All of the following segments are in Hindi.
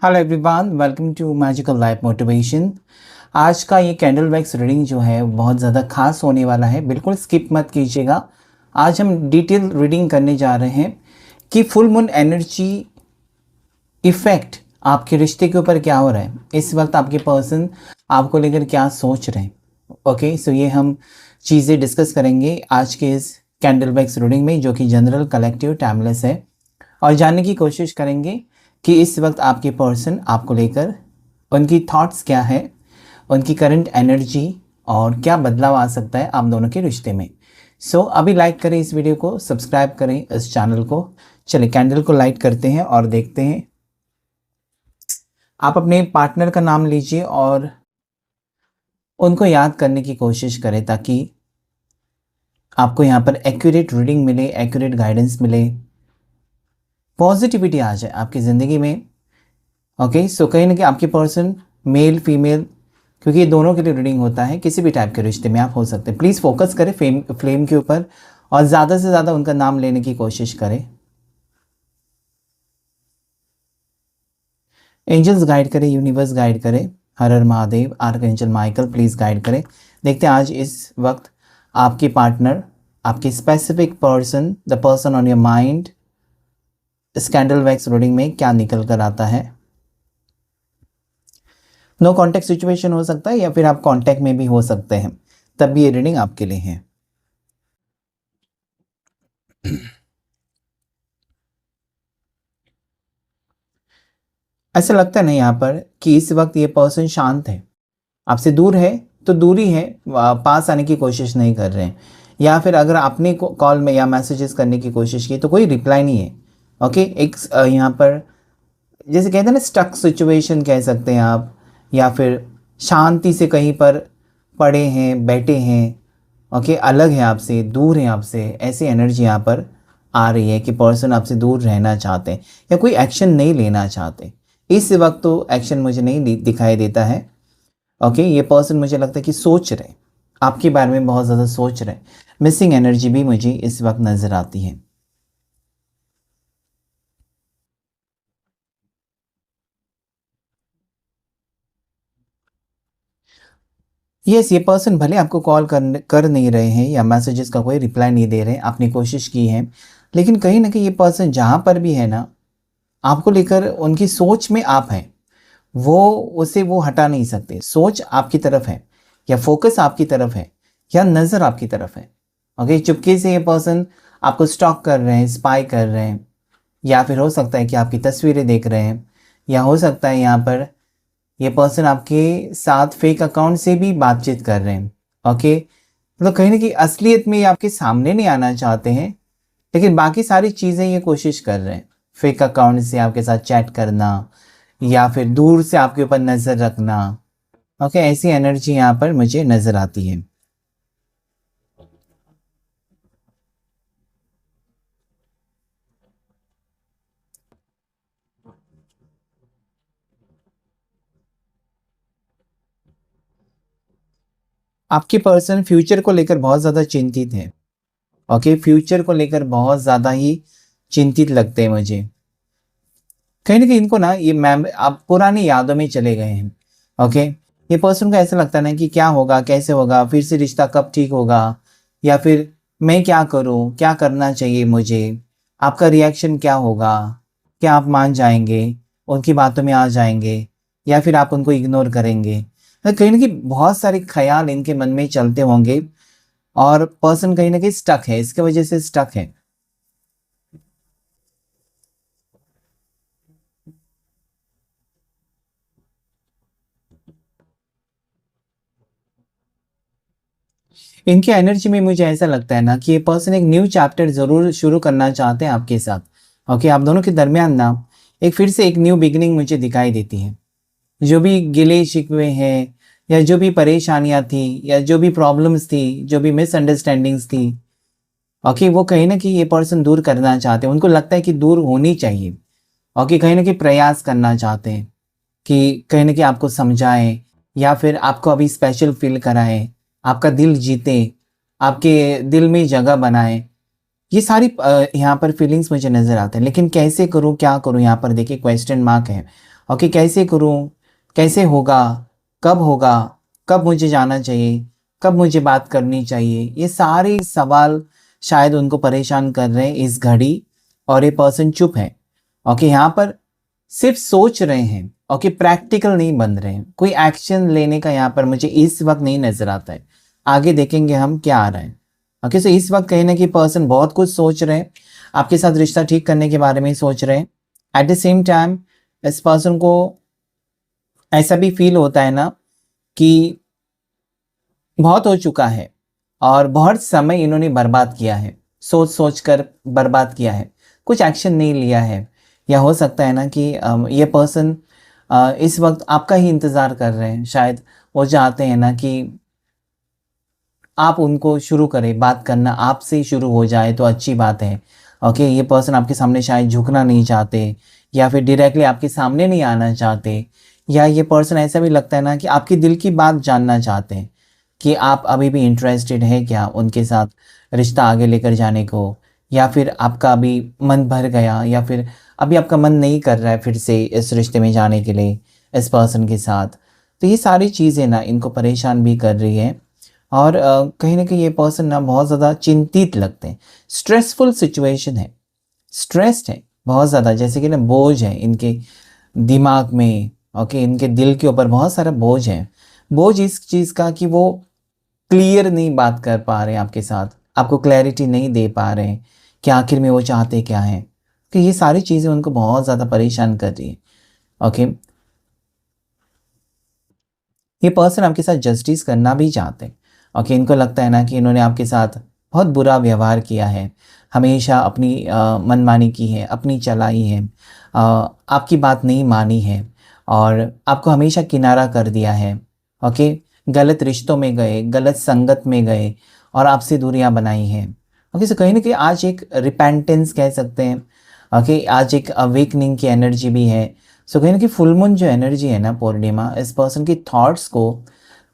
Hello everyone, welcome to magical life motivation. आज का ये कैंडल वैक्स रीडिंग जो है बहुत ज़्यादा खास होने वाला है, बिल्कुल स्किप मत कीजिएगा। आज हम डिटेल रीडिंग करने जा रहे हैं कि फुल मून एनर्जी इफ़ेक्ट आपके रिश्ते के ऊपर क्या हो रहा है, इस वक्त आपके पर्सन आपको लेकर क्या सोच रहे हैं। ओके, सो ये हम चीज़ें डिस्कस करेंगे आज के इस कैंडल वैक्स रीडिंग में, जो कि जनरल, कलेक्टिव, टाइमलेस है। और जानने की कोशिश करेंगे कि इस वक्त आपके पर्सन आपको लेकर उनकी थॉट्स क्या है, उनकी करंट एनर्जी, और क्या बदलाव आ सकता है आप दोनों के रिश्ते में। सो अभी लाइक करें इस वीडियो को, सब्सक्राइब करें इस चैनल को। चलिए कैंडल को लाइट करते हैं और देखते हैं। आप अपने पार्टनर का नाम लीजिए और उनको याद करने की कोशिश करें ताकि आपको यहाँ पर एक्यूरेट रीडिंग मिले, एक्यूरेट गाइडेंस मिले, पॉजिटिविटी आ जाए आपकी ज़िंदगी में। ओके, सो कहीं ना कहीं आपके पर्सन मेल फीमेल, क्योंकि ये दोनों के लिए रीडिंग होता है, किसी भी टाइप के रिश्ते में आप हो सकते हैं। प्लीज़ फोकस करें फ्लेम के ऊपर और ज़्यादा से ज़्यादा उनका नाम लेने की कोशिश करें। एंजल्स गाइड करें, यूनिवर्स गाइड करें, हर हर Mahadev, archangel Michael please guide करें। देखते हैं आज इस वक्त आपके पार्टनर, आपके specific person, the person on your mind, इस कैंडल वैक्स रीडिंग में क्या निकल कर आता है। नो कॉन्टैक्ट सिचुएशन हो सकता है या फिर आप कॉन्टैक्ट में भी हो सकते हैं, तब भी ये रीडिंग आपके लिए है। ऐसा लगता है ना यहाँ पर कि इस वक्त ये पर्सन शांत है, आपसे दूर है तो दूरी है, पास आने की कोशिश नहीं कर रहे हैं। या फिर अगर आपने कॉल में या मैसेजेस करने की कोशिश की तो कोई रिप्लाई नहीं है। ओके, एक यहाँ पर जैसे कहते हैं ना, स्टक सिचुएशन कह सकते हैं आप, या फिर शांति से कहीं पर पड़े हैं, बैठे हैं। ओके, अलग है आपसे, दूर है आपसे, ऐसी एनर्जी यहाँ पर आ रही है कि पर्सन आपसे दूर रहना चाहते हैं या कोई एक्शन नहीं लेना चाहते। इस वक्त तो एक्शन मुझे नहीं दिखाई देता है। ओके, ये पर्सन मुझे लगता है कि सोच रहे, आपके बारे में बहुत ज़्यादा सोच रहे। मिसिंग एनर्जी भी मुझे इस वक्त नज़र आती है। यस, ये पर्सन भले आपको कॉल कर नहीं रहे हैं या मैसेजेस का कोई रिप्लाई नहीं दे रहे हैं, आपने कोशिश की है, लेकिन कहीं ना कहीं ये पर्सन जहाँ पर भी है ना, आपको लेकर उनकी सोच में आप हैं, वो उसे वो हटा नहीं सकते। सोच आपकी तरफ है, या फोकस आपकी तरफ है, या नज़र आपकी तरफ है। ओके, चुपके से ये पर्सन आपको स्टॉक कर रहे हैं, स्पाई कर रहे हैं, या फिर हो सकता है कि आपकी तस्वीरें देख रहे हैं, या हो सकता है यहाँ पर ये पर्सन आपके साथ फेक अकाउंट से भी बातचीत कर रहे हैं। ओके, मतलब कहीं ना कहीं असलियत में ये आपके सामने नहीं आना चाहते हैं, लेकिन बाकी सारी चीज़ें ये कोशिश कर रहे हैं। फेक अकाउंट से आपके साथ चैट करना, या फिर दूर से आपके ऊपर नज़र रखना। ओके, ऐसी एनर्जी यहाँ पर मुझे नज़र आती है। आपके पर्सन फ्यूचर को लेकर बहुत ज़्यादा चिंतित है। ओके, फ्यूचर को लेकर बहुत ज़्यादा ही चिंतित लगते हैं मुझे। कहीं ना कहीं इनको ना ये मैम आप पुरानी यादों में चले गए हैं। ओके, ये पर्सन को ऐसा लगता है ना कि क्या होगा, कैसे होगा, फिर से रिश्ता कब ठीक होगा, या फिर मैं क्या करूं, क्या करना चाहिए मुझे, आपका रिएक्शन क्या होगा, क्या आप मान जाएंगे, उनकी बातों में आ जाएंगे, या फिर आप उनको इग्नोर करेंगे। तो कहीं ना कहीं बहुत सारे ख्याल इनके मन में चलते होंगे, और पर्सन कहीं ना कहीं स्टक है, इसके वजह से स्टक है। इनकी एनर्जी में मुझे ऐसा लगता है ना कि ये पर्सन एक न्यू चैप्टर ज़रूर शुरू करना चाहते हैं आपके साथ। ओके, आप दोनों के दरमियान ना एक फिर से एक न्यू बिगिनिंग मुझे दिखाई देती है। जो भी गिले शिकवे हैं, या जो भी परेशानियां थी, या जो भी प्रॉब्लम्स थी, जो भी मिसअंडरस्टैंडिंग्स थी, ओके, वो कहीं ना कहीं ये पर्सन दूर करना चाहते हैं। उनको लगता है कि दूर होनी चाहिए। ओके, कहीं ना कहीं प्रयास करना चाहते हैं कि कहीं ना कहीं आपको समझाएं, या फिर आपको अभी स्पेशल फील कराएं, आपका दिल जीते, आपके दिल में जगह बनाएं। ये सारी यहाँ पर फीलिंग्स मुझे नज़र आते हैं, लेकिन कैसे करूँ, क्या करूँ, यहाँ पर देखिए क्वेश्चन मार्क है। ओके, कैसे करूँ, कैसे होगा, कब मुझे जाना चाहिए, कब मुझे बात करनी चाहिए, ये सारे सवाल शायद उनको परेशान कर रहे हैं इस घड़ी। और ये पर्सन चुप है। ओके, यहाँ पर सिर्फ सोच रहे हैं। ओके, प्रैक्टिकल नहीं बन रहे हैं, कोई एक्शन लेने का यहाँ पर मुझे इस वक्त नहीं नजर आता है। आगे देखेंगे हम क्या आ रहा है। ओके, सो इस वक्त कहीं ना कहीं पर्सन बहुत कुछ सोच रहे हैं, आपके साथ रिश्ता ठीक करने के बारे में सोच रहे हैं। एट द सेम टाइम इस पर्सन को ऐसा भी फील होता है ना कि बहुत हो चुका है और बहुत समय इन्होंने बर्बाद किया है, सोच सोच कर बर्बाद किया है, कुछ एक्शन नहीं लिया है। या हो सकता है ना कि ये पर्सन इस वक्त आपका ही इंतज़ार कर रहे हैं। शायद वो चाहते हैं ना कि आप उनको शुरू करें, बात करना आपसे ही शुरू हो जाए तो अच्छी बात है। ओके, ये पर्सन आपके सामने शायद झुकना नहीं चाहते, या फिर डायरेक्टली आपके सामने नहीं आना चाहते, या ये पर्सन ऐसा भी लगता है ना कि आपके दिल की बात जानना चाहते हैं कि आप अभी भी इंटरेस्टेड है क्या उनके साथ रिश्ता आगे लेकर जाने को, या फिर आपका अभी मन भर गया, या फिर अभी आपका मन नहीं कर रहा है फिर से इस रिश्ते में जाने के लिए इस पर्सन के साथ। तो ये सारी चीज़ें ना इनको परेशान भी कर रही है। और कहीं न कहीं ये पर्सन ना बहुत ज़्यादा चिंतित लगते हैं। स्ट्रेसफुल सिचुएशन है, स्ट्रेस्ड है बहुत ज़्यादा, जैसे कि ना बोझ है इनके दिमाग में। ओके, इनके दिल के ऊपर बहुत सारा बोझ है। बोझ इस चीज़ का कि वो क्लियर नहीं बात कर पा रहे हैं आपके साथ, आपको क्लैरिटी नहीं दे पा रहे हैं कि आखिर में वो चाहते क्या हैं। कि ये सारी चीज़ें उनको बहुत ज़्यादा परेशान कर रही है। ओके, ये पर्सन आपके साथ जस्टिस करना भी चाहते हैं। ओके, इनको लगता है ना कि इन्होंने आपके साथ बहुत बुरा व्यवहार किया है, हमेशा अपनी मनमानी की है, अपनी चलाई है, आपकी बात नहीं मानी है और आपको हमेशा किनारा कर दिया है। ओके, गलत रिश्तों में गए, गलत संगत में गए और आपसे दूरियां बनाई हैं। ओके, सो कहीं ना कहीं आज एक रिपेंटेंस कह सकते हैं। ओके, आज एक अवेकनिंग की एनर्जी भी है। सो कहीं ना कहीं फुल मून जो एनर्जी है ना पूर्णिमा, इस पर्सन की थॉट्स को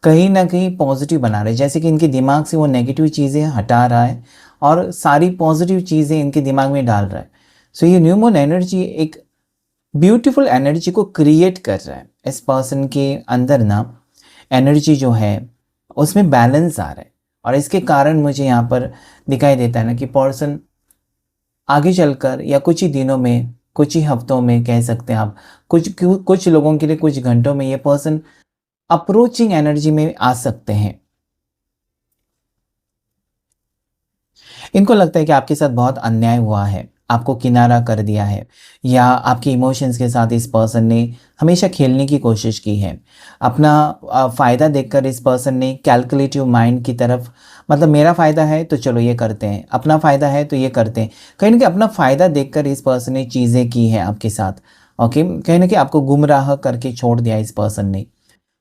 कहीं ना कहीं पॉजिटिव बना रहे हैं, जैसे कि इनके दिमाग से वो नेगेटिव चीज़ें हटा रहा है और सारी पॉजिटिव चीज़ें इनके दिमाग में डाल रहा है। सो ये न्यू मून एनर्जी एक ब्यूटीफुल एनर्जी को क्रिएट कर रहा है इस पर्सन के अंदर ना। एनर्जी जो है उसमें बैलेंस आ रहा है और इसके कारण मुझे यहाँ पर दिखाई देता है ना कि पर्सन आगे चलकर या कुछ ही दिनों में, कुछ ही हफ्तों में कह सकते हैं आप, कुछ लोगों के लिए कुछ घंटों में ये पर्सन अप्रोचिंग एनर्जी में आ सकते हैं। इनको लगता है कि आपके साथ बहुत अन्याय हुआ है, आपको किनारा कर दिया है, या आपके इमोशंस के साथ इस पर्सन ने हमेशा खेलने की कोशिश की है। अपना फ़ायदा देखकर इस पर्सन ने कैलकुलेटिव माइंड की तरफ, मतलब मेरा फ़ायदा है तो चलो ये करते हैं, अपना फ़ायदा है तो ये करते हैं। कहीं न कहीं अपना फ़ायदा देखकर इस पर्सन ने चीज़ें की हैं आपके साथ। ओके, कहीं न कहीं आपको गुमराह करके छोड़ दिया इस पर्सन ने।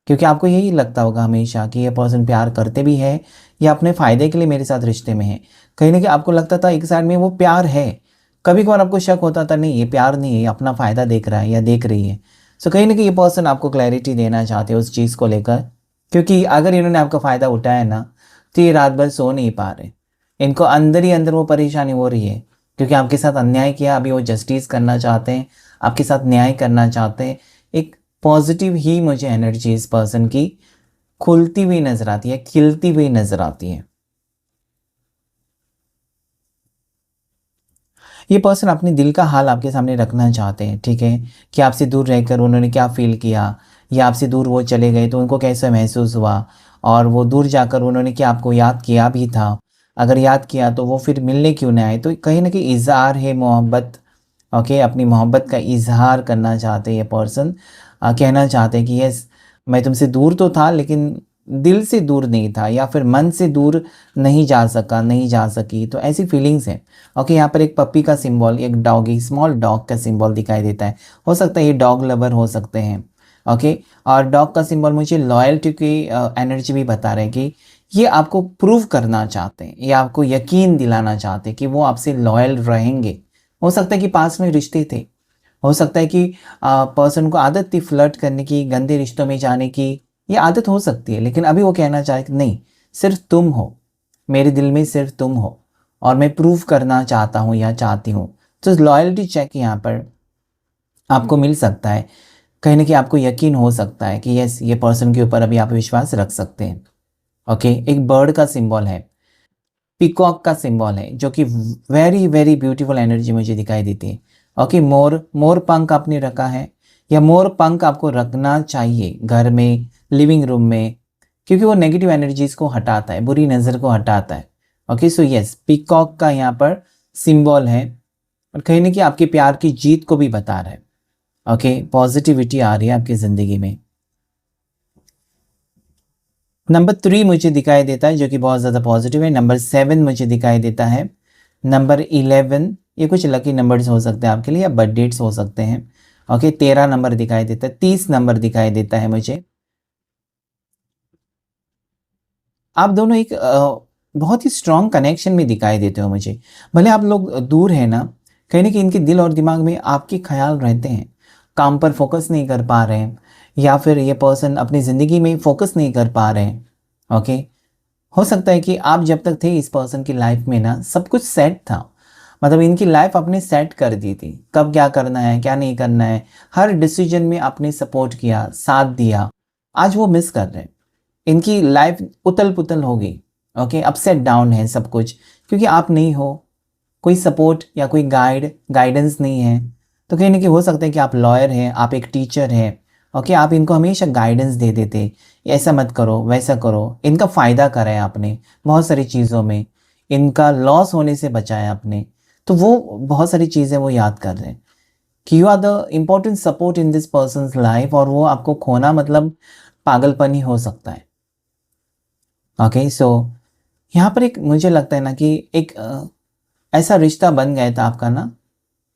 क्योंकि आपको यही लगता होगा हमेशा कि ये पर्सन प्यार करते भी है या अपने फ़ायदे के लिए मेरे साथ रिश्ते में है। कहीं न कहीं आपको लगता था एक साइड में वो प्यार है। कभी-कभार आपको शक होता था नहीं ये प्यार नहीं है, ये अपना फ़ायदा देख रहा है या देख रही है। सो कहीं न कहीं ये पर्सन आपको क्लैरिटी देना चाहते हैं उस चीज़ को लेकर। क्योंकि अगर इन्होंने आपका फ़ायदा उठाया ना, तो ये रात भर सो नहीं पा रहे। इनको अंदर ही अंदर वो परेशानी हो रही है क्योंकि आपके साथ अन्याय किया, अभी वो जस्टिस करना चाहते हैं, आपके साथ न्याय करना चाहते हैं। एक पॉजिटिव ही मुझे एनर्जी इस पर्सन की खुलती हुई नज़र आती है, खिलती हुई नज़र आती है। ये पर्सन अपने दिल का हाल आपके सामने रखना चाहते हैं, ठीक है? कि आपसे दूर रहकर उन्होंने क्या फ़ील किया, या आपसे दूर वो चले गए तो उनको कैसा महसूस हुआ, और वो दूर जाकर उन्होंने क्या आपको याद किया भी था? अगर याद किया तो वो फिर मिलने क्यों नहीं आए? तो कहीं न कहीं इज़हार है मोहब्बत। ओके, अपनी मोहब्बत का इज़हार करना चाहते हैं ये पर्सन। कहना चाहते हैं कि यस, मैं तुमसे दूर तो था लेकिन दिल से दूर नहीं था, या फिर मन से दूर नहीं जा सका, नहीं जा सकी, तो ऐसी फीलिंग्स हैं। ओके, यहाँ पर एक पप्पी का सिंबल, एक डॉगी, स्मॉल डॉग का सिंबल दिखाई देता है। हो सकता है ये डॉग लवर हो सकते हैं। ओके, और डॉग का सिंबल मुझे लॉयल्टी की एनर्जी भी बता रहे हैं कि ये आपको प्रूव करना चाहते हैं, ये आपको यकीन दिलाना चाहते हैं कि वो आपसे लॉयल रहेंगे। हो सकता है कि पास में रिश्ते थे, हो सकता है कि पर्सन को आदत थी फ्लर्ट करने की, गंदे रिश्तों में जाने की, ये आदत हो सकती है, लेकिन अभी वो कहना चाहे कि नहीं, सिर्फ तुम हो, मेरे दिल में सिर्फ तुम हो और मैं प्रूव करना चाहता हूँ या चाहती हूँ। तो लॉयल्टी चेक यहाँ पर आपको मिल सकता है कहीं ना कहीं आपको यकीन हो सकता है कि यस, ये पर्सन के ऊपर अभी आप विश्वास रख सकते हैं। ओके, एक बर्ड का सिंबल है, पीकॉक का सिंबल है, जो कि वेरी वेरी ब्यूटीफुल एनर्जी मुझे दिखाई देती है। ओके, मोर मोर पंख आपने रखा है, या मोर पंख आपको रखना चाहिए घर में, लिविंग रूम में, क्योंकि वो नेगेटिव एनर्जीज को हटाता है, बुरी नज़र को हटाता है। ओके, सो यस, पीकॉक का यहाँ पर सिंबल है, और कहीं ना कहीं आपके प्यार की जीत को भी बता रहा है। ओके, पॉजिटिविटी आ रही है आपकी ज़िंदगी में। नंबर 3 मुझे दिखाई देता है, जो कि बहुत ज़्यादा पॉजिटिव है। नंबर 7 मुझे दिखाई देता है। नंबर 11, ये कुछ लकी नंबर्स हो सकते हैं आपके लिए, या बर्थ डेट्स हो सकते हैं। ओके, 13 नंबर दिखाई देता है, 30 नंबर दिखाई देता है मुझे। आप दोनों एक बहुत ही स्ट्रॉन्ग कनेक्शन में दिखाई देते हो मुझे। भले आप लोग दूर हैं ना, कहीं ना कहीं इनके दिल और दिमाग में आपके ख्याल रहते हैं। काम पर फोकस नहीं कर पा रहे हैं, या फिर ये पर्सन अपनी ज़िंदगी में फोकस नहीं कर पा रहे हैं। ओके, हो सकता है कि आप जब तक थे इस पर्सन की लाइफ में ना, सब कुछ सेट था। मतलब इनकी लाइफ आपने सेट कर दी थी, कब क्या करना है क्या नहीं करना है, हर डिसीजन में आपने सपोर्ट किया, साथ दिया। आज वो मिस कर रहे हैं, इनकी लाइफ उतल पुतल हो गई। ओके, अपसेट डाउन है सब कुछ, क्योंकि आप नहीं हो, कोई सपोर्ट या कोई गाइडेंस नहीं है। तो कहीं ना कहीं हो सकता है कि आप लॉयर हैं, आप एक टीचर हैं। ओके, आप इनको हमेशा गाइडेंस दे देते, ऐसा मत करो वैसा करो, इनका फ़ायदा करा है आपने बहुत सारी चीज़ों में, इनका लॉस होने से बचाया आपने। तो वो बहुत सारी चीज़ें वो याद कर रहे हैं कि you are the important support in this person's life, और वो आपको खोना मतलब पागलपन ही हो सकता है। ओके, सो यहाँ पर एक मुझे लगता है ना कि एक ऐसा रिश्ता बन गया था आपका ना,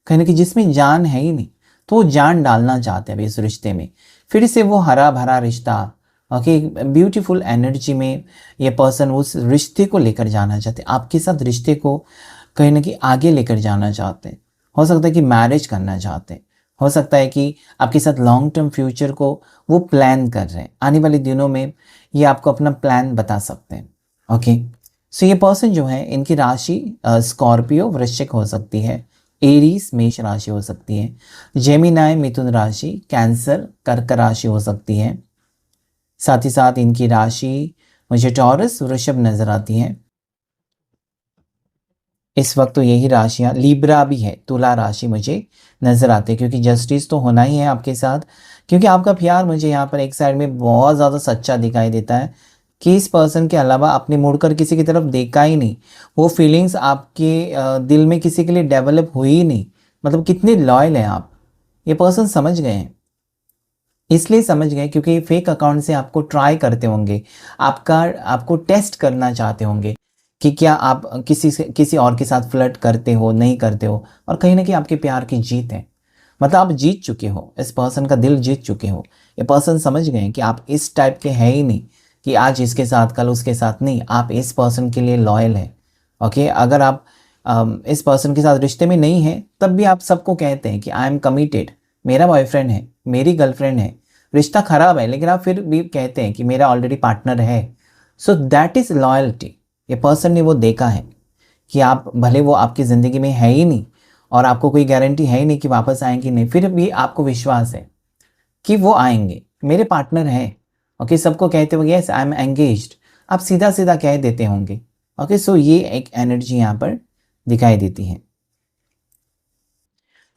कहीं ना कहीं जिसमें जान है ही नहीं, तो वो जान डालना चाहते हैं अभी इस रिश्ते में, फिर से वो हरा भरा रिश्ता। ओके, ब्यूटीफुल एनर्जी में ये पर्सन उस रिश्ते को लेकर जाना चाहते हैं, आपके साथ रिश्ते को कहीं ना कहीं आगे लेकर जाना चाहते हैं। हो सकता है कि मैरिज करना चाहते हैं, हो सकता है कि आपके साथ लॉन्ग टर्म फ्यूचर को वो प्लान कर रहे हैं। आने वाले दिनों में ये आपको अपना प्लान बता सकते हैं। ओके, सो ये पर्सन जो है, इनकी राशि स्कॉर्पियो वृश्चिक हो सकती है, एरीज मेष राशि हो सकती है, जेमिनाई मिथुन राशि, कैंसर कर्क राशि हो सकती है। साथ ही साथ इनकी राशि मुझे टॉरस वृषभ नजर आती है। इस वक्त तो यही राशियां, लीब्रा भी है, तुला राशि मुझे नजर आती है, क्योंकि जस्टिस तो होना ही है आपके साथ। क्योंकि आपका प्यार मुझे यहाँ पर एक साइड में बहुत ज़्यादा सच्चा दिखाई देता है, कि इस पर्सन के अलावा आपने मुड़कर किसी की तरफ देखा ही नहीं, वो फीलिंग्स आपके दिल में किसी के लिए डेवलप हुई ही नहीं। मतलब कितने लॉयल हैं आप, ये पर्सन समझ गए हैं। इसलिए समझ गए क्योंकि फेक अकाउंट से आपको ट्राई करते होंगे, आपको टेस्ट करना चाहते होंगे कि क्या आप किसी और के साथ फ्लर्ट करते हो नहीं करते हो, और कहीं ना कहीं आपके प्यार की जीत है। मतलब आप जीत चुके हो, इस पर्सन का दिल जीत चुके हो। ये पर्सन समझ गए कि आप इस टाइप के हैं ही नहीं, कि आज इसके साथ कल उसके साथ नहीं, आप इस पर्सन के लिए लॉयल है। ओके, अगर आप इस पर्सन के साथ रिश्ते में नहीं है, तब भी आप सबको कहते हैं कि आई एम कमिटेड, मेरा बॉयफ्रेंड है, मेरी गर्लफ्रेंड है। रिश्ता खराब है, लेकिन आप फिर भी कहते हैं कि मेरा ऑलरेडी पार्टनर है। So that is loyalty. ये पर्सन ने वो देखा है कि आप, भले वो आपकी ज़िंदगी में है ही नहीं, और आपको कोई गारंटी है ही नहीं कि वापस आएंगे नहीं, फिर भी आपको विश्वास है कि वो आएंगे, मेरे पार्टनर हैं। ओके, सबको कहते हो यस आई एम एंगेज्ड, आप सीधा सीधा कह देते होंगे। ओके, सो ये एक एनर्जी यहाँ पर दिखाई देती है।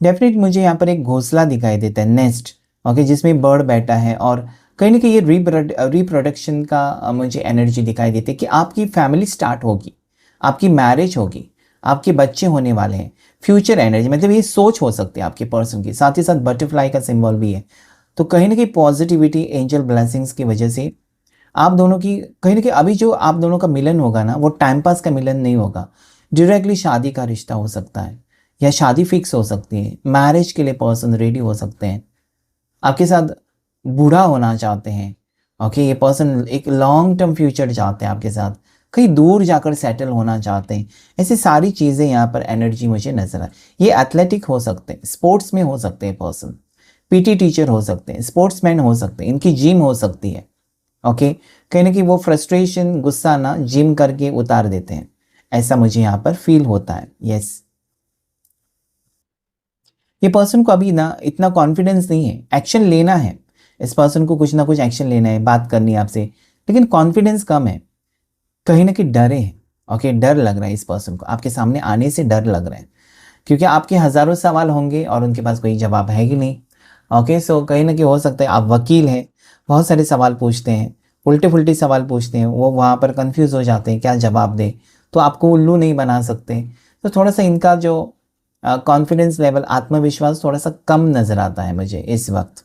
डेफिनेट मुझे यहाँ पर एक घोंसला दिखाई देता है, नेस्ट। ओके, जिसमें बर्ड बैठा है, और कहीं ना कहीं ये रिप्रोडक्शन का मुझे एनर्जी दिखाई देती है, कि आपकी फैमिली स्टार्ट होगी, आपकी मैरिज होगी, आपके बच्चे होने वाले हैं। फ्यूचर एनर्जी मतलब ये सोच हो सकती है आपके पर्सन की, साथ ही साथ बटरफ्लाई का सिंबल भी है। तो कहीं ना कहीं पॉजिटिविटी, एंजल ब्लेसिंग्स की वजह से आप दोनों की, कहीं ना कहीं अभी जो आप दोनों का मिलन होगा ना, वो टाइम पास का मिलन नहीं होगा, डायरेक्टली शादी का रिश्ता हो सकता है, या शादी फिक्स हो सकती है, मैरिज के लिए पर्सन रेडी हो सकते हैं, आपके साथ बूढ़ा होना चाहते हैं। ओके, ये पर्सन एक लॉन्ग टर्म फ्यूचर चाहते हैं आपके साथ, कहीं दूर जाकर सेटल होना चाहते हैं। ऐसी सारी चीज़ें यहाँ पर एनर्जी मुझे नजर आए। ये एथलेटिक हो सकते हैं, स्पोर्ट्स में हो सकते हैं पर्सन, पीटी टीचर हो सकते हैं, स्पोर्ट्समैन हो सकते हैं, इनकी जिम हो सकती है। ओके, कहीं ना कहीं वो फ्रस्ट्रेशन, गुस्सा ना जिम करके उतार देते हैं, ऐसा मुझे यहाँ पर फील होता है। यस, ये पर्सन को अभी ना इतना कॉन्फिडेंस नहीं है, एक्शन लेना है, इस पर्सन को कुछ ना कुछ एक्शन लेना है, बात करनी है आपसे, लेकिन कॉन्फिडेंस कम है, कहीं ना कहीं डरे हैं। ओके, डर लग रहा है इस पर्सन को, आपके सामने आने से डर लग रहा है, क्योंकि आपके हज़ारों सवाल होंगे और उनके पास कोई जवाब है ही नहीं। ओके, सो कहीं ना कहीं हो सकता है आप वकील हैं, बहुत सारे सवाल पूछते हैं, उल्टे फुल्टे सवाल पूछते हैं, वो वहाँ पर कंफ्यूज हो जाते हैं क्या जवाब दें, तो आपको उल्लू नहीं बना सकते। तो थोड़ा सा इनका जो कॉन्फिडेंस लेवल, आत्मविश्वास थोड़ा सा कम नज़र आता है मुझे इस वक्त।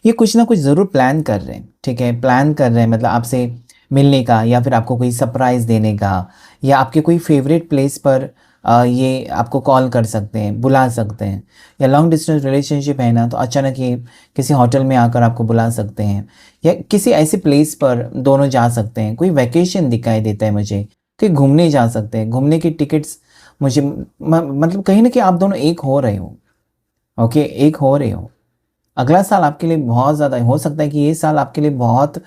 ये कुछ ना कुछ ज़रूर प्लान कर रहे हैं, ठीक है, प्लान कर रहे हैं, मतलब आपसे मिलने का, या फिर आपको कोई सरप्राइज़ देने का, या आपके कोई फेवरेट प्लेस पर ये आपको कॉल कर सकते हैं, बुला सकते हैं, या लॉन्ग डिस्टेंस रिलेशनशिप है ना, तो अचानक ये किसी होटल में आकर आपको बुला सकते हैं, या किसी ऐसे प्लेस पर दोनों जा सकते हैं, कोई वैकेशन दिखाई देता है मुझे, कहीं घूमने जा सकते हैं, घूमने की टिकट्स मुझे मतलब कहीं ना कहीं आप दोनों एक हो रहे हो। ओके, एक हो रहे हो। अगला साल आपके लिए बहुत ज़्यादा हो सकता है कि ये साल आपके लिए बहुत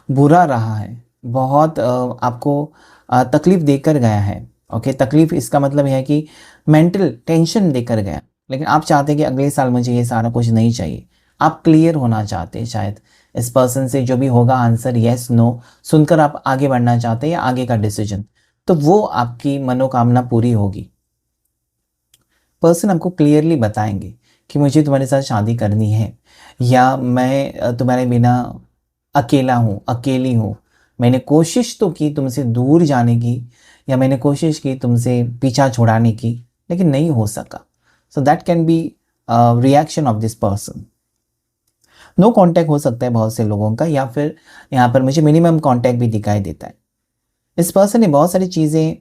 बुरा रहा है, बहुत आपको तकलीफ़ देकर गया है। ओके, तकलीफ़ इसका मतलब है कि मेंटल टेंशन देकर गया, लेकिन आप चाहते हैं कि अगले साल मुझे ये सारा कुछ नहीं चाहिए। आप क्लियर होना चाहते हैं शायद, इस पर्सन से जो भी होगा आंसर येस नो सुनकर आप आगे बढ़ना चाहते हैं, या आगे का डिसीजन, तो वो आपकी मनोकामना पूरी होगी। पर्सन आपको क्लियरली बताएंगे कि मुझे तुम्हारे साथ शादी करनी है, या मैं तुम्हारे बिना अकेला हूँ, अकेली हूँ, मैंने कोशिश तो की तुमसे दूर जाने की, या मैंने कोशिश की तुमसे पीछा छुड़ाने की, लेकिन नहीं हो सका। So that can be reaction of this person. No contact हो सकता है बहुत से लोगों का, या फिर यहाँ पर मुझे मिनिमम कांटेक्ट भी दिखाई देता है। इस पर्सन ने बहुत सारी चीज़ें,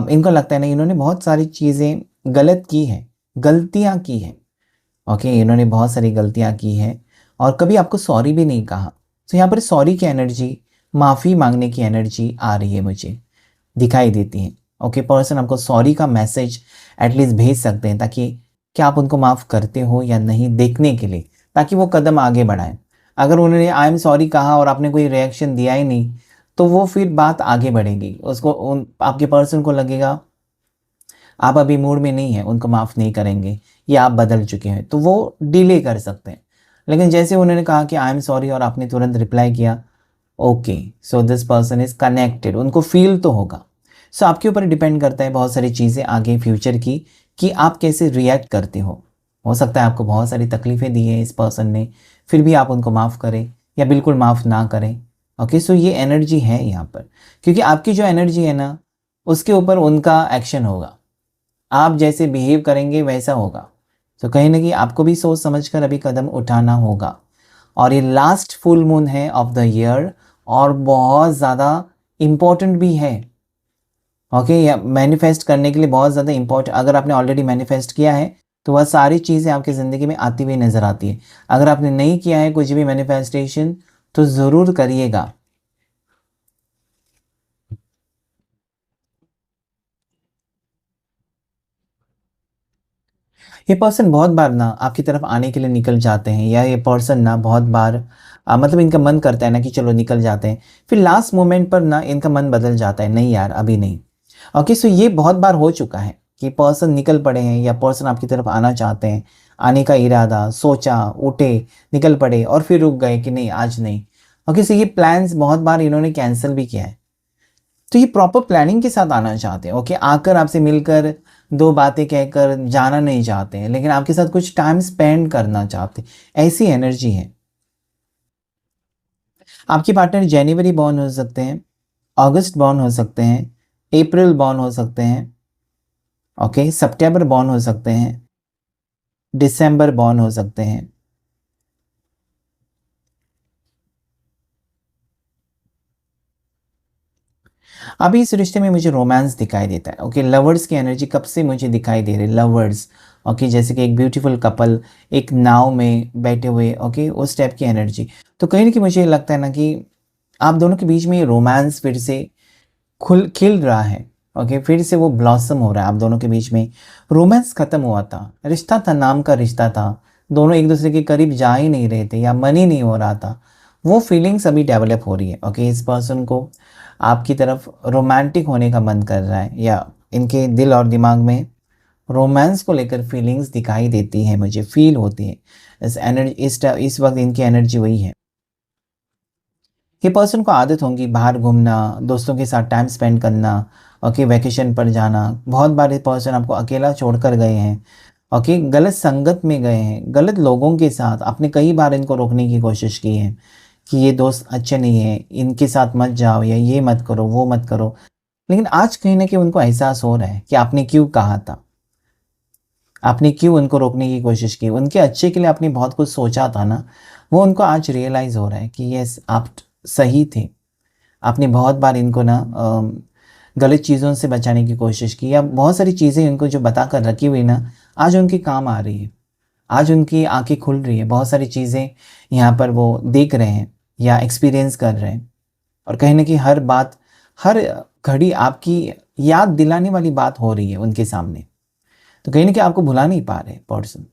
इनको लगता है ना, इन्होंने बहुत सारी चीज़ें गलत की हैं, गलतियाँ की हैं। ओके, इन्होंने बहुत सारी गलतियाँ की हैं और कभी आपको सॉरी भी नहीं कहा। तो यहाँ पर सॉरी की एनर्जी, माफ़ी मांगने की एनर्जी आ रही है, मुझे दिखाई देती है। ओके, पर्सन आपको सॉरी का मैसेज एटलीस्ट भेज सकते हैं, ताकि क्या आप उनको माफ़ करते हो या नहीं देखने के लिए, ताकि वो कदम आगे बढ़ाएं। अगर उन्होंने आई एम सॉरी कहा और आपने कोई रिएक्शन दिया ही नहीं, तो वो फिर बात आगे बढ़ेगी, उसको आपके पर्सन को लगेगा आप अभी मूड में नहीं हैं, उनको माफ़ नहीं करेंगे, या आप बदल चुके हैं, तो वो डिले कर सकते हैं। लेकिन जैसे उन्होंने कहा कि आई एम सॉरी और आपने तुरंत रिप्लाई किया, okay, so this person is connected, उनको फील तो होगा। सो आपके ऊपर डिपेंड करता है बहुत सारी चीज़ें आगे फ्यूचर की, कि आप कैसे रिएक्ट करते हो सकता है आपको बहुत सारी तकलीफ़ें दी है इस पर्सन ने, फिर भी आप उनको माफ़ करें या बिल्कुल माफ़ ना करें। ओके, सो ये एनर्जी है यहाँ पर, क्योंकि आपकी जो एनर्जी है ना, उसके ऊपर उनका एक्शन होगा, आप जैसे बिहेव करेंगे वैसा होगा। तो कहीं ना कहीं आपको भी सोच समझ कर अभी कदम उठाना होगा। और ये लास्ट फुल मून है ऑफ द ईयर, और बहुत ज़्यादा इम्पोर्टेंट भी है। ओके, या मैनिफेस्ट करने के लिए बहुत ज़्यादा इम्पोर्टेंट, अगर आपने ऑलरेडी मैनिफेस्ट किया है तो वह सारी चीज़ें आपकी ज़िंदगी में आती हुई नज़र आती है। अगर आपने नहीं किया है कुछ भी मैनिफेस्टेशन, तो ज़रूर करिएगा। ये पर्सन बहुत बार ना आपकी तरफ आने के लिए निकल जाते हैं, या ये पर्सन ना बहुत बार मतलब इनका मन करता है ना कि चलो निकल जाते हैं, फिर लास्ट मोमेंट पर ना इनका मन बदल जाता है, नहीं यार अभी नहीं। ओके, सो ये बहुत बार हो चुका है कि पर्सन निकल पड़े हैं, या पर्सन आपकी तरफ आना चाहते हैं, आने का इरादा सोचा, उठे, निकल पड़े और फिर रुक गए कि नहीं आज नहीं। ओके, सो ये प्लान्स बहुत बार इन्होंने कैंसिल भी किया है। तो ये प्रॉपर प्लानिंग के साथ आना चाहते हैं। ओके, आकर आपसे मिलकर दो बातें कहकर जाना नहीं चाहते हैं, लेकिन आपके साथ कुछ टाइम स्पेंड करना चाहते हैं, ऐसी एनर्जी है। आपके पार्टनर जनवरी बॉर्न हो सकते हैं, अगस्त बॉर्न हो सकते हैं, अप्रैल बॉर्न हो सकते हैं, ओके, सितंबर बॉर्न हो सकते हैं, दिसंबर बॉर्न हो सकते हैं। अभी इस रिश्ते में मुझे रोमांस दिखाई देता है। ओके, लवर्स की एनर्जी कब से मुझे दिखाई दे रही है, लवर्स। ओके, जैसे कि एक ब्यूटीफुल कपल एक नाव में बैठे हुए, ओके, उस टाइप की एनर्जी। तो कहीं ना कहीं मुझे लगता है ना कि आप दोनों के बीच में ये रोमांस फिर से खुल खिल रहा है। ओके, फिर से वो ब्लॉसम हो रहा है आप दोनों के बीच में। रोमांस खत्म हुआ था, रिश्ता था, नाम का रिश्ता था, दोनों एक दूसरे के करीब जा ही नहीं रहे थे, या मन ही नहीं हो रहा था, वो फीलिंग्स अभी डेवलप हो रही है। ओके, इस पर्सन को आपकी तरफ रोमांटिक होने का मन कर रहा है, या इनके दिल और दिमाग में रोमांस को लेकर फीलिंग्स दिखाई देती है, मुझे फील होती है। इस एनर्जी इस वक्त इनकी एनर्जी वही है। ये पर्सन को आदत होगी बाहर घूमना, दोस्तों के साथ टाइम स्पेंड करना, ओके, वैकेशन पर जाना। बहुत बार ये पर्सन आपको अकेला छोड़कर गए हैं, ओके, गलत संगत में गए हैं, गलत लोगों के साथ। आपने कई बार इनको रोकने की कोशिश की है कि ये दोस्त अच्छे नहीं है, इनके साथ मत जाओ, या ये मत करो, वो मत करो। लेकिन आज कहीं ना कहीं उनको एहसास हो रहा है कि आपने क्यों कहा था, आपने क्यों उनको रोकने की कोशिश की। उनके अच्छे के लिए आपने बहुत कुछ सोचा था ना, वो उनको आज रियलाइज़ हो रहा है कि यस, आप सही थे। आपने बहुत बार इनको ना गलत चीज़ों से बचाने की कोशिश की, या बहुत सारी चीज़ें इनको जो बता कर रखी हुई ना, आज उनके काम आ रही है। आज उनकी आंखें खुल रही है, बहुत सारी चीज़ें यहाँ पर वो देख रहे हैं या एक्सपीरियंस कर रहे हैं। और कहीं न कहीं हर बात, हर घड़ी आपकी याद दिलाने वाली बात हो रही है उनके सामने। तो कहीं न कहीं आपको भुला नहीं पा रहे पर्सन।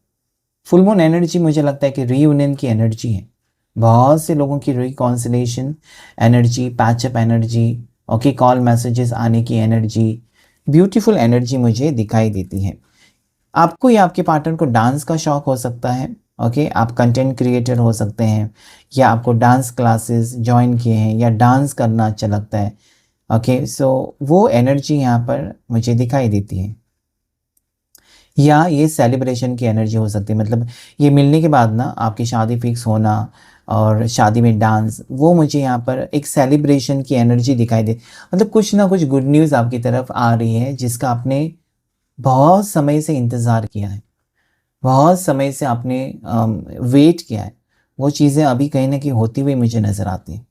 फुल मून एनर्जी मुझे लगता है कि रीयूनियन की एनर्जी है। बहुत से लोगों की reconciliation energy, patch up energy, okay, call messages आने की एनर्जी, ब्यूटीफुल एनर्जी मुझे दिखाई देती है। आपको या आपके पार्टनर को डांस का शौक हो सकता है, ओके, आप कंटेंट क्रिएटर हो सकते हैं, या आपको डांस क्लासेस जॉइन किए हैं, या डांस करना अच्छा लगता है। ओके, सो वो एनर्जी यहाँ पर मुझे दिखाई देती है। या ये सेलिब्रेशन की एनर्जी हो सकती है, मतलब ये मिलने के बाद ना आपकी शादी फिक्स होना और शादी में डांस, वो मुझे यहाँ पर एक सेलिब्रेशन की एनर्जी दिखाई दे। मतलब कुछ ना कुछ गुड न्यूज़ आपकी तरफ आ रही है, जिसका आपने बहुत समय से इंतज़ार किया है, बहुत समय से आपने वेट किया है। वो चीज़ें अभी कहीं न कहीं होती हुई मुझे नज़र आती हैं।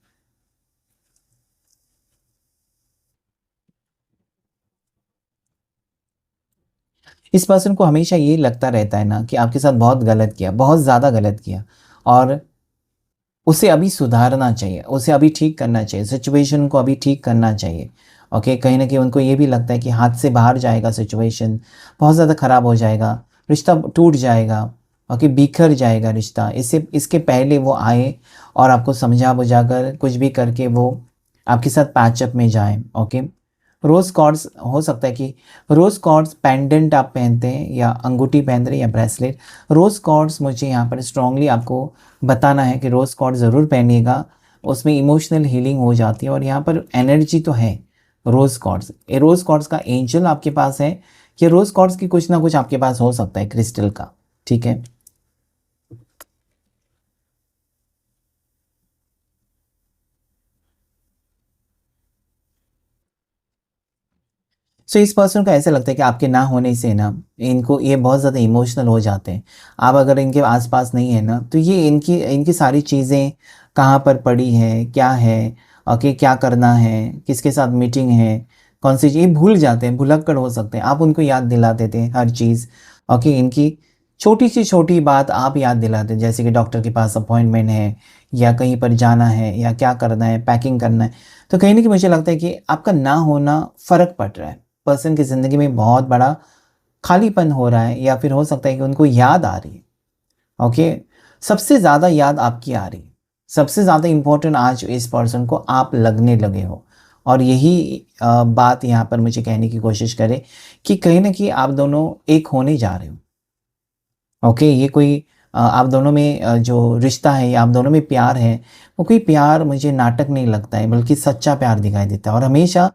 इस पर्सन को हमेशा ये लगता रहता है ना कि आपके साथ बहुत गलत किया, बहुत ज़्यादा गलत किया, और उसे अभी सुधारना चाहिए, उसे अभी ठीक करना चाहिए, सिचुएशन को अभी ठीक करना चाहिए। ओके, कहीं न कहीं उनको ये भी लगता है कि हाथ से बाहर जाएगा सिचुएशन, बहुत ज़्यादा ख़राब हो जाएगा, रिश्ता टूट जाएगा, ओके, बिखर जाएगा रिश्ता। इसके पहले वो आए और आपको समझा-बुझा कर कुछ भी करके वो आपके साथ पैचअप में जाएँ, ओके। रोज़ कॉर्ड्स हो सकता है कि रोज़ कॉर्ड्स पेंडेंट आप पहनते हैं, या अंगूठी पहन रहे हैं, या ब्रेसलेट। रोज़ कॉर्ड्स मुझे यहाँ पर स्ट्रांगली आपको बताना है कि रोज़ कॉर्ड ज़रूर पहनिएगा, उसमें इमोशनल हीलिंग हो जाती है। और यहाँ पर एनर्जी तो है रोज़ कॉर्ड्स। ये रोज़ कॉर्ड्स का एंजल आपके पास है, या रोज़ कॉर्ड्स की कुछ ना कुछ आपके पास हो सकता है क्रिस्टल का, ठीक है? सो इस पर्सन को ऐसा लगता है कि आपके ना होने से ना इनको ये बहुत ज़्यादा इमोशनल हो जाते हैं। आप अगर इनके आस-पास नहीं है ना, तो ये इनकी इनकी सारी चीज़ें कहाँ पर पड़ी हैं, क्या है, ओके, क्या करना है, किसके साथ मीटिंग है, कौन-सी चीज़, ये भूल जाते हैं, भुलक्कड़ हो सकते हैं। आप उनको याद दिला देते हैं हर चीज़, ओके, इनकी छोटी से छोटी बात आप याद दिलाते हैं, जैसे कि डॉक्टर के पास अपॉइंटमेंट है, या कहीं पर जाना है, या क्या करना है, पैकिंग करना है। तो कहीं न कहीं मुझे लगता है कि आपका ना होना फ़र्क पड़ रहा है। पर्सन की ज़िंदगी में बहुत बड़ा खालीपन हो रहा है, या फिर हो सकता है कि उनको याद आ रही है, ओके? सबसे ज़्यादा याद आपकी आ रही है। सबसे ज़्यादा इम्पोर्टेंट आज इस पर्सन को आप लगने लगे हो, और यही बात यहाँ पर मुझे कहने की कोशिश करे कि कहीं न कहीं आप दोनों एक होने जा रहे हो, ओके? ये कोई आप दोनों में जो रिश्ता है, या आप दोनों में प्यार है, वो कोई प्यार मुझे नाटक नहीं लगता है, बल्कि सच्चा प्यार दिखाई देता है, और हमेशा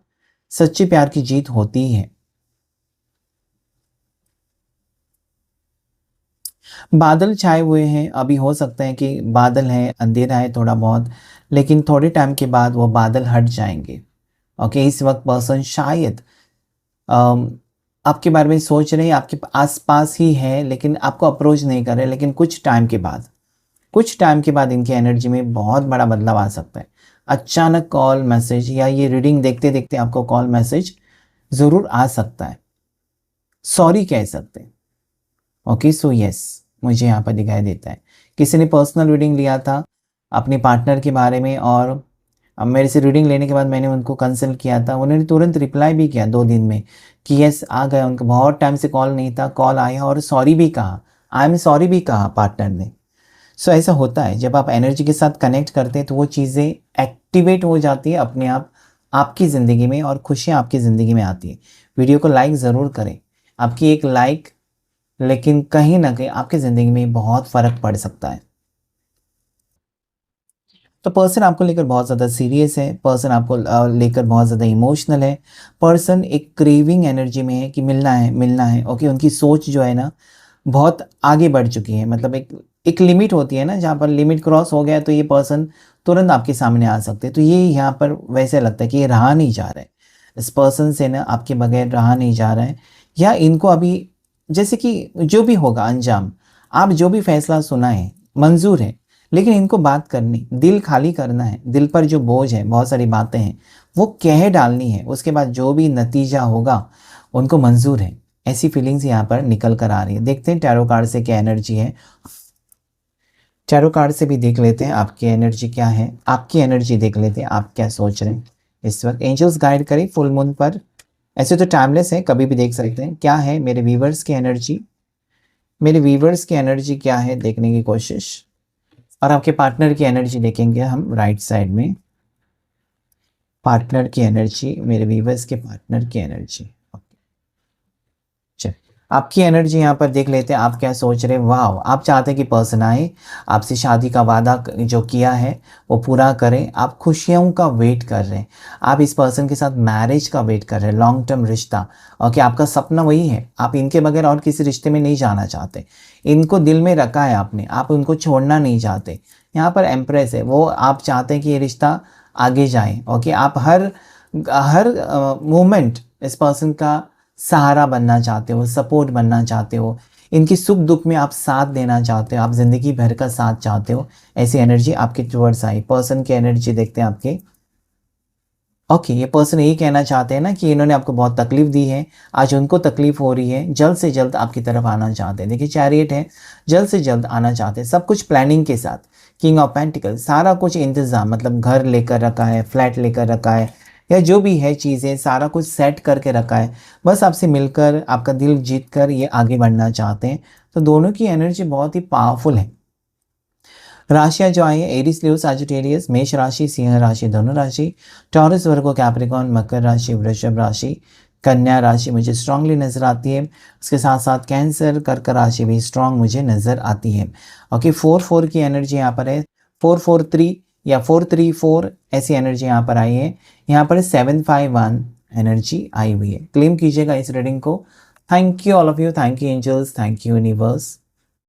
सच्चे प्यार की जीत होती ही है। बादल छाए हुए हैं, अभी हो सकता है कि बादल है, अंधेरा है थोड़ा बहुत, लेकिन थोड़े टाइम के बाद वो बादल हट जाएँगे। ओके, इस वक़्त पर्सन शायद अम, आपके बारे में सोच रहे हैं, आपके आस-पास ही है, लेकिन आपको अप्रोच नहीं कर रहे, लेकिन कुछ टाइम के बाद इनकी एनर्जी में बहुत बड़ा बदलाव आ सकता है। अचानक कॉल, मैसेज, या ये रीडिंग देखते-देखते आपको कॉल, मैसेज ज़रूर आ सकता है। सॉरी कह सकते हैं। ओके, सो यस, मुझे यहाँ पर दिखाई देता है किसी ने पर्सनल रीडिंग लिया था अपने पार्टनर के बारे में, और अब मेरे से रीडिंग लेने के बाद मैंने उनको कंसल्ट किया था, उन्होंने तुरंत रिप्लाई भी किया 2 दिन में कि यस आ गया। उनका बहुत टाइम से कॉल नहीं था, कॉल आया और सॉरी भी कहा, आई एम सॉरी भी कहा पार्टनर ने। सो ऐसा होता है जब आप एनर्जी के साथ कनेक्ट करते हैं तो वो चीज़ें एक्टिवेट हो जाती है अपने आप आपकी ज़िंदगी में, और खुशियाँ आपकी ज़िंदगी में आती है। वीडियो को लाइक ज़रूर करें। आपकी एक लाइक लेकिन कहीं न कहीं आपकी ज़िंदगी में बहुत फ़र्क पड़ सकता है। तो पर्सन आपको लेकर बहुत ज़्यादा सीरियस है, पर्सन आपको लेकर बहुत ज़्यादा इमोशनल है, पर्सन एक क्रेविंग एनर्जी में है कि मिलना है। ओके, उनकी सोच जो है ना बहुत आगे बढ़ चुकी है। मतलब एक एक लिमिट होती है ना, जहाँ पर लिमिट क्रॉस हो गया तो ये पर्सन तुरंत आपके सामने आ सकते हैं। तो ये यहाँ पर वैसे लगता है कि ये रहा नहीं जा रहा है। इस पर्सन से ना आपके बगैर रहा नहीं जा रहा है, या इनको अभी जैसे कि जो भी होगा अंजाम, आप जो भी फैसला सुनाएँ मंज़ूर है। लेकिन इनको बात करनी, दिल खाली करना है, दिल पर जो बोझ है, बहुत सारी बातें हैं, वो कह डालनी है, उसके बाद जो भी नतीजा होगा, उनको मंज़ूर है। ऐसी फीलिंग्स यहाँ पर निकल कर आ रही है। देखते हैं टैरो कार्ड से क्या एनर्जी है। टैरो कार्ड से भी देख लेते हैं आपकी एनर्जी क्या है, आपकी एनर्जी देख लेते हैं, आप क्या सोच रहे हैं इस वक़्त। एंजल्स गाइड करें फुल मून पर। ऐसे तो टाइमलेस है, कभी भी देख सकते हैं। क्या है मेरे व्यूअर्स की एनर्जी, मेरे व्यूअर्स की एनर्जी क्या है देखने की कोशिश। और आपके पार्टनर की एनर्जी देखेंगे हम राइट साइड में। पार्टनर की एनर्जी, मेरे व्यूअर्स के पार्टनर की एनर्जी। चल, आपकी एनर्जी यहाँ पर देख लेते हैं, आप क्या सोच रहे हैं। वाह, आप चाहते हैं कि पर्सन आए, आपसे शादी का वादा जो किया है वो पूरा करें। आप खुशियों का वेट कर रहे हैं, आप इस पर्सन के साथ मैरिज का वेट कर रहे हैं, लॉन्ग टर्म रिश्ता। ओके, आपका सपना वही है, आप इनके बगैर और किसी रिश्ते में नहीं जाना चाहते। इनको दिल में रखा है आपने, आप उनको छोड़ना नहीं चाहते। यहाँ पर एम्प्रेस है, वो आप चाहते हैं कि ये रिश्ता आगे जाए। ओके, आप हर हर मोमेंट इस पर्सन का सहारा बनना चाहते हो, सपोर्ट बनना चाहते हो, इनकी सुख दुख में आप साथ देना चाहते हो, आप ज़िंदगी भर का साथ चाहते हो। ऐसी एनर्जी आपके टुवर्ड्स आई। पर्सन की एनर्जी देखते हैं आपके। ओके, ये पर्सन यही कहना चाहते हैं ना कि इन्होंने आपको बहुत तकलीफ़ दी है, आज उनको तकलीफ़ हो रही है, जल्द से जल्द आपकी तरफ आना चाहते हैं। देखिए चैरियट है, जल्द से जल्द आना चाहते हैं, सब कुछ प्लानिंग के साथ। किंग ऑफ पेंटिकल, सारा कुछ इंतज़ाम, मतलब घर लेकर रखा है, फ्लैट लेकर रखा है, या जो भी है चीज़ें, सारा कुछ सेट करके रखा है। बस आपसे मिलकर, आपका दिल जीत कर ये आगे बढ़ना चाहते हैं। तो दोनों की एनर्जी बहुत ही पावरफुल है। राशियाँ जो आई है एरीज, लियो, सजिटेरियस, मेष राशि, सिंह राशि, धनु राशि, टॉरस, वर्गो, कैप्रिकॉर्न, मकर राशि, वृषभ राशि, कन्या राशि मुझे स्ट्रांगली नज़र आती है। उसके साथ साथ कैंसर, कर्क राशि भी स्ट्रांग मुझे नज़र आती है। ओके, 4-4 की एनर्जी यहाँ पर है, 4-4-3 या 4-3-4 ऐसी एनर्जी यहाँ पर आई है। यहाँ पर 7-5-1 एनर्जी आई हुई है। क्लेम कीजिएगा इस रीडिंग को। Thank you all of you, thank you angels, thank you universe.